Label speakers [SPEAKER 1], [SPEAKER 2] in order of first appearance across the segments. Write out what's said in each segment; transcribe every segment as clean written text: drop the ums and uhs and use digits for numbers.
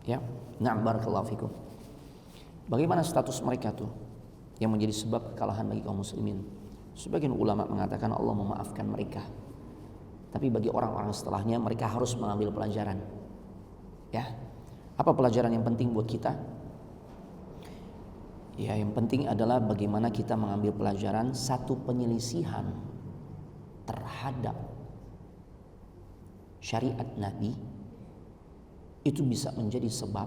[SPEAKER 1] Ya, na'am barakallahu fikum. Bagaimana status mereka tuh yang menjadi sebab kekalahan bagi kaum muslimin? Sebagian ulama mengatakan Allah memaafkan mereka. Tapi bagi orang-orang setelahnya mereka harus mengambil pelajaran. Ya. Apa pelajaran yang penting buat kita? Ya, yang penting adalah bagaimana kita mengambil pelajaran satu penyelisihan terhadap syariat Nabi itu bisa menjadi sebab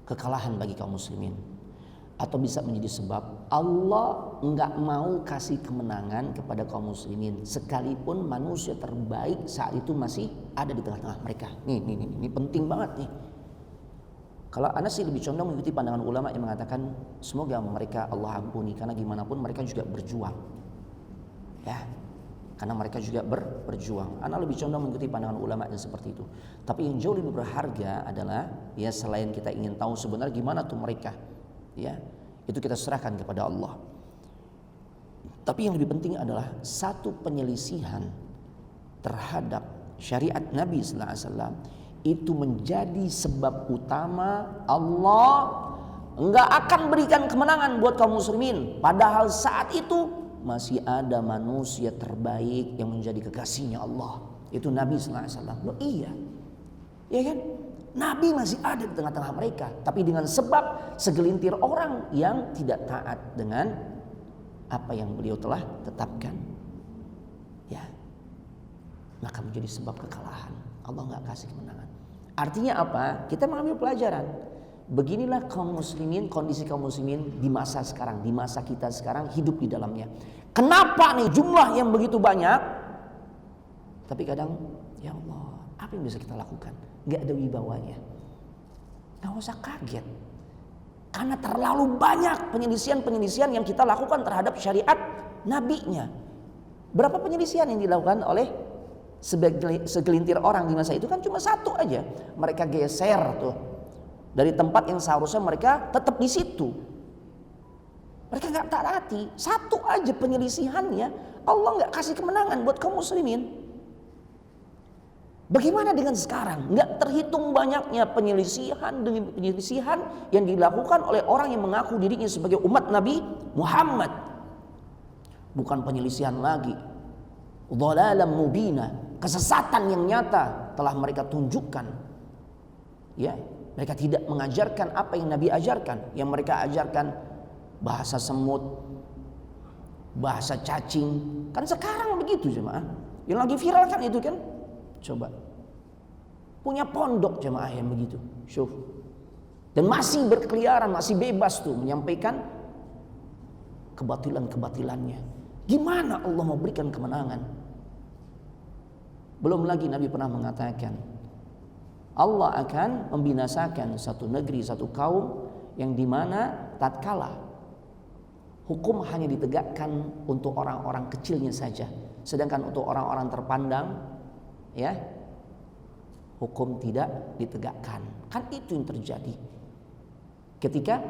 [SPEAKER 1] kekalahan bagi kaum muslimin, atau bisa menjadi sebab Allah enggak mau kasih kemenangan kepada kaum muslimin sekalipun manusia terbaik saat itu masih ada di tengah-tengah mereka. Ini penting banget nih. Kalau Anas sih lebih condong mengikuti pandangan ulama yang mengatakan semoga mereka Allah ampuni, karena gimana pun mereka juga berjuang. Ya. Karena mereka juga berjuang. Ana lebih condong mengikuti pandangan ulama yang seperti itu. Tapi yang jauh lebih berharga adalah ya selain kita ingin tahu sebenarnya gimana tuh mereka, ya itu kita serahkan kepada Allah. Tapi yang lebih penting adalah satu penyelisihan terhadap syariat Nabi sallallahu alaihi wasallam itu menjadi sebab utama Allah enggak akan berikan kemenangan buat kaum muslimin, padahal saat itu masih ada manusia terbaik yang menjadi kekasihnya Allah, itu Nabi sallallahu alaihi wasallam. Loh iya. Ya kan? Nabi masih ada di tengah-tengah mereka, tapi dengan sebab segelintir orang yang tidak taat dengan apa yang beliau telah tetapkan. Ya. Maka menjadi sebab kekalahan. Allah enggak kasih kemenangan. Artinya apa? Kita mengambil pelajaran. Beginilah kaum muslimin, kondisi kaum muslimin di masa sekarang, di masa kita sekarang hidup di dalamnya. Kenapa nih jumlah yang begitu banyak? Tapi kadang, ya Allah, apa yang bisa kita lakukan? Gak ada wibawanya. Gak usah kaget. Karena terlalu banyak penyelisihan-penyelisihan yang kita lakukan terhadap syariat nabinya. Berapa penyelisihan yang dilakukan oleh segelintir orang di masa itu? Kan cuma satu aja. Mereka geser tuh dari tempat yang seharusnya mereka tetap di situ. Mereka nggak taati. Satu aja penyelisihannya, Allah nggak kasih kemenangan buat kaum muslimin. Bagaimana dengan sekarang? Nggak terhitung banyaknya penyelisihan demi penyelisihan yang dilakukan oleh orang yang mengaku dirinya sebagai umat Nabi Muhammad. Bukan penyelisihan lagi, dhalalan mubina, kesesatan yang nyata telah mereka tunjukkan. Ya. Mereka tidak mengajarkan apa yang Nabi ajarkan. Yang mereka ajarkan bahasa semut, bahasa cacing. Kan sekarang begitu jemaah. Yang lagi viral kan itu kan. Coba. Punya pondok jemaah yang begitu. Syuf. Dan masih berkeliaran, masih bebas tuh menyampaikan kebatilan-kebatilannya. Gimana Allah mau berikan kemenangan? Belum lagi Nabi pernah mengatakan Allah akan membinasakan satu negeri, satu kaum yang dimana tatkala hukum hanya ditegakkan untuk orang-orang kecilnya saja, sedangkan untuk orang-orang terpandang, ya, hukum tidak ditegakkan. Kan itu yang terjadi ketika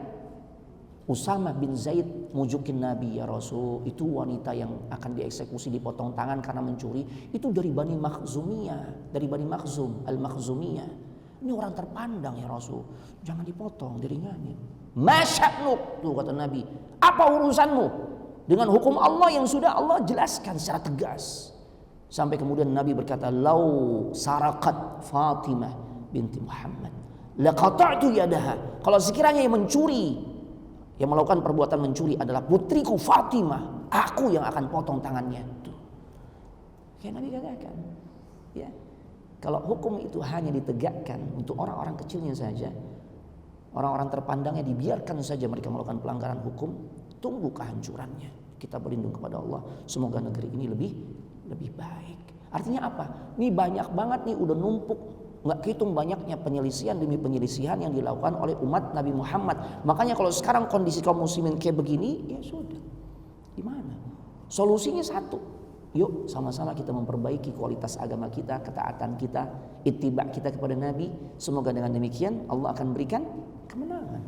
[SPEAKER 1] Usama bin Zaid mujukin Nabi, ya Rasul, itu wanita yang akan dieksekusi, dipotong tangan karena mencuri, itu dari Bani Makhzumiyah, dari Bani Makhzum, Al-Makhzumiyah. Ini orang terpandang ya Rasul, jangan dipotong, diringanin. Masya'nuk, tuh kata Nabi, apa urusanmu dengan hukum Allah yang sudah Allah jelaskan secara tegas. Sampai kemudian Nabi berkata, lau sarakat Fatimah binti Muhammad laqata'tu yadaha. Kalau sekiranya yang mencuri, yang melakukan perbuatan mencuri adalah putriku Fatimah, aku yang akan potong tangannya. Tuh. Kayak Nabi katakan, ya, kalau hukum itu hanya ditegakkan untuk orang-orang kecilnya saja, orang-orang terpandangnya dibiarkan saja mereka melakukan pelanggaran hukum, tunggu kehancurannya. Kita berlindung kepada Allah, semoga negeri ini lebih baik. Artinya apa? Ini banyak banget nih, udah numpuk. Nggak hitung banyaknya penyelisihan demi penyelisihan yang dilakukan oleh umat Nabi Muhammad. Makanya kalau sekarang kondisi kaum muslimin kayak begini, ya sudah. Gimana? Solusinya satu. Yuk sama-sama kita memperbaiki kualitas agama kita, ketaatan kita, ittiba kita kepada Nabi. Semoga dengan demikian Allah akan berikan kemenangan.